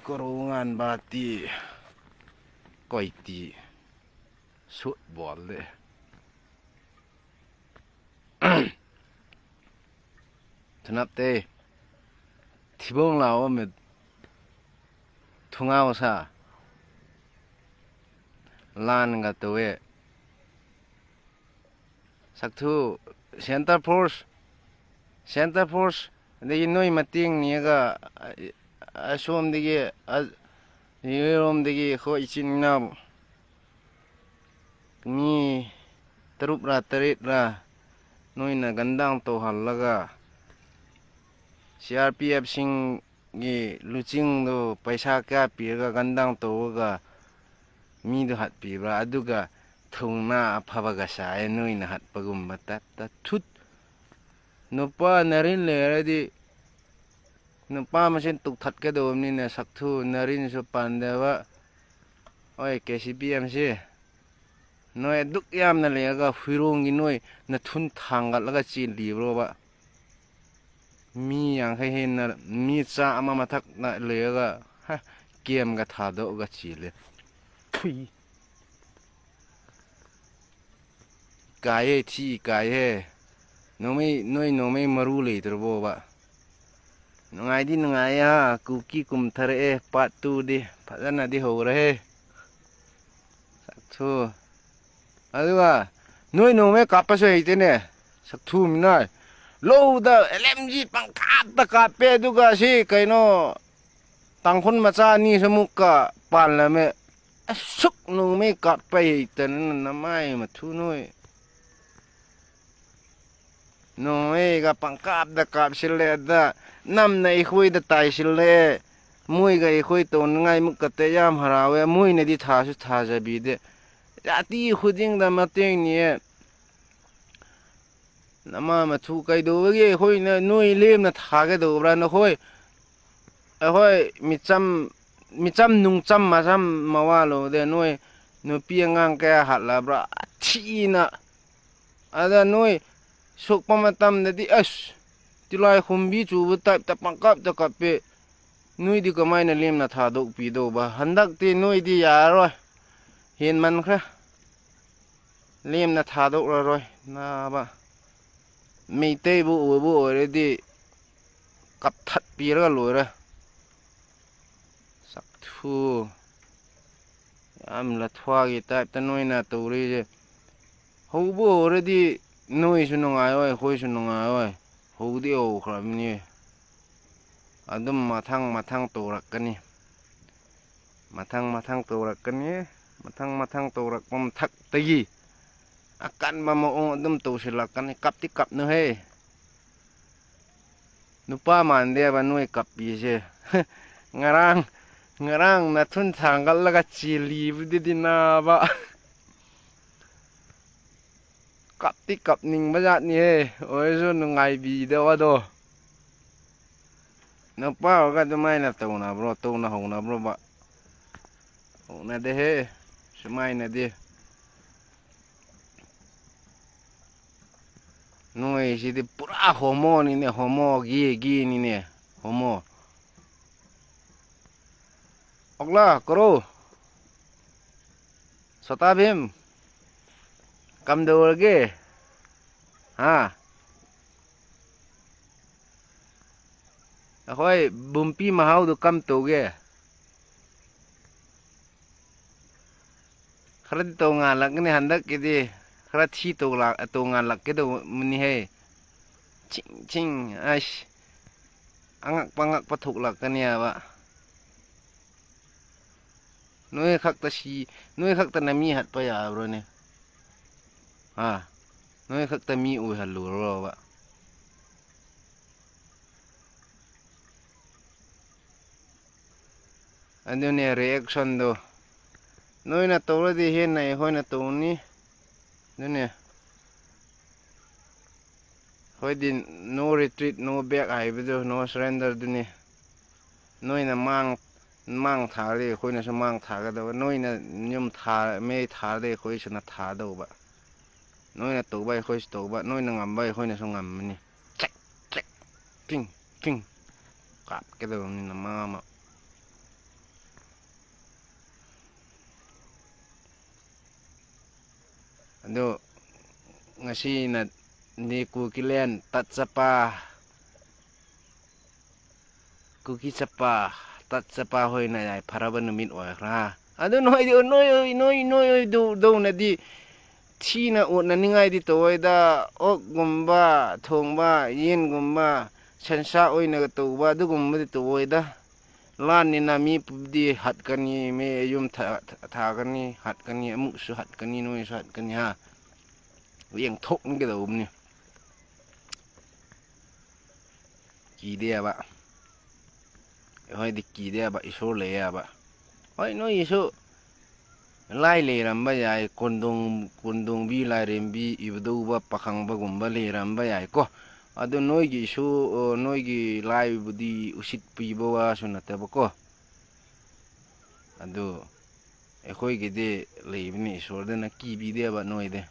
Korongan bati koiti sut bol le Thanap te thibong lao me thungao sa lan ga towe saktu center force de noi mating ni ga asom de ge rom de ge khoi chin na mi tarup ra tarit ra noi na gandang to halaga CRPF sing gi luching do paisa ka pi ga gandang to ga mi do hat pi ra aduga thungna aphaba ga sa e noi na hat pagum mata ta thut nupa narin le radi nupa masin tuk that ka do ni na sakthu narin so pandewa oi KCPM si noi duk yam na le ga huirong gi noi na thun thangal la ga chi li bro ba mi yang khai hen na mi cha ama mathak na le ga ha kem ga tha do ga chi le phui kaye thi kaye noi maru le turbo ba ngai di ngai ha kuki kum thare e part 2 di phajana di ho rahe sakthu aduga noi nome kapase itene sakthu minai lo da LMG pangkat ta kape duga si kaino tangkhon macha ni samukka panlame asuk nome kape iten namai mathu noi ga pangkap da kap sile da nam nei khui da tai sile mui ga khui ton ngai muk ka te yam harawe mui ne di tha su tha ja bi de ati khuding da mateng ni nama mathu kai do ge khoi na noi lem na tha ga do bra na khoi micham nung cham ma sam mawalo de noi no pi ngang ka hat la bra thi na ada noi sok pamatam na di tilai khumbi chu bu type ta pangkap ta kape noi di kamai na lem na tha do pi do ba handak ti noi di ya roi hen man khra lem na tha do roi na ba mi te bu re di kap that pi ra lo ra sak thu am la thwa gi type ta noi na to ri je ho bu re di noi su ngai oi khoi su ngai oi ho di o khram ni adum mathang to rak kani mathang to rak kani mathang to rak pom thak tagi akan ma mo adum to silak kani kap ti kap no he nupa man de ba noi kap pi se ngarang na thun thangal la ga chi li bu di na ba kap ti kap ning ba jat ni he oi so ngai bi de wa do no pa ga do mai na to na bro to na ho na bro ba ho na de he smai na de noi si de pura homo ni ne homo gi ni ne homo ogla karo sota bhim kam do ge ha hoi bumpi mahau do kam to ge khara to nga lak ne handak ke di khara thi to nga lak ke do muni he ching angak pangak pathuk lak kania ba noi khak ta nami hat pa ya bro ne ha noi khak ta mi u halu ro ba andune reaction do noi na to di hen nai hoi na to ni ne hoi din no retreat no back ai bu no surrender du ni noi na mang tha le khoi na sa mang tha ga do noi na nyum tha me tha le khoi sa na tha do ba noi na to bai khoi to ba noi na ngam bai khoi na so ngam ni king kap ke do ni na ma ꯑꯗꯣ ꯉꯁꯤꯅ ꯗꯤ ꯀꯨꯀꯤꯂꯦꯟ ꯇꯠ ꯆꯠꯄ ꯀꯨꯀꯤ ꯆꯠꯄ ꯇꯠ ꯆꯠꯄ ꯍꯣꯏꯅ ꯌꯥꯏꯐꯔꯕ ꯅꯨꯃꯤꯠ ꯑꯣꯏꯈ꯭ꯔꯥ ꯑꯗꯨ ꯅꯣꯏꯗꯧꯅꯗꯤ ꯊꯤꯅ ꯎꯠꯅꯅꯤꯡꯉꯥꯏꯗꯤ ꯇꯧꯑꯣꯏꯗ ꯑꯣꯛꯒꯨꯝꯕ ꯊꯣꯡꯕ ꯌꯦꯟꯒꯨꯝꯕ ꯁꯟꯁꯥ ꯑꯣꯏꯅꯒ ꯇꯧꯕ ꯑꯗꯨꯒꯨꯝꯕꯗꯤ ꯇꯧꯑꯣꯏꯗ ꯂꯥꯟꯅꯤꯅ ꯃꯤꯕꯨꯗꯤ ꯍꯥꯠꯀꯅꯤ ꯃꯤ ꯌꯨꯝ ꯊꯥꯒꯅꯤ ꯍꯥꯠꯀꯅꯤ ꯑꯃꯨꯛꯁꯨ ꯍꯥꯠꯀꯅꯤ ꯅꯣꯏꯁꯨ ꯍꯥꯠꯀꯅꯤ ꯍꯥ ꯌꯦꯡꯊꯣꯛꯅꯒꯗꯧꯕꯅꯤ ꯀꯤꯗꯦꯕ ꯑꯩꯈꯣꯏꯗꯤ ꯀꯤꯗꯦꯕ ꯏꯁꯣꯔ ꯂꯩꯌꯦꯕ ꯍꯣꯏ ꯅꯣꯏꯒꯤꯁꯨ ꯂꯥꯏ ꯂꯩꯔꯝꯕ ꯌꯥꯏ ꯀꯣꯟꯗꯣꯡꯕꯤ ꯂꯥꯏꯔꯦꯝꯕꯤ ꯏꯕꯨꯙꯧꯕ ꯄꯥꯈꯪꯕꯒꯨꯝꯕ ꯂꯩꯔꯝꯕ ꯌꯥꯏꯀꯣ ꯑꯗꯨ ꯅꯣꯏꯒꯤꯁꯨ ꯅꯣꯏꯒꯤ ꯂꯥꯏꯕꯨꯗꯤ ꯎꯁꯤꯠꯄꯤꯕ ꯋꯥꯁꯨ ꯅꯠꯇꯕꯀꯣ ꯑꯗꯨ ꯑꯩꯈꯣꯏꯒꯤꯗꯤ ꯂꯩꯕꯅꯤ ꯏꯁꯣꯔꯗꯅ ꯀꯤꯕꯤꯗꯦꯕ ꯅꯣꯏꯗꯤ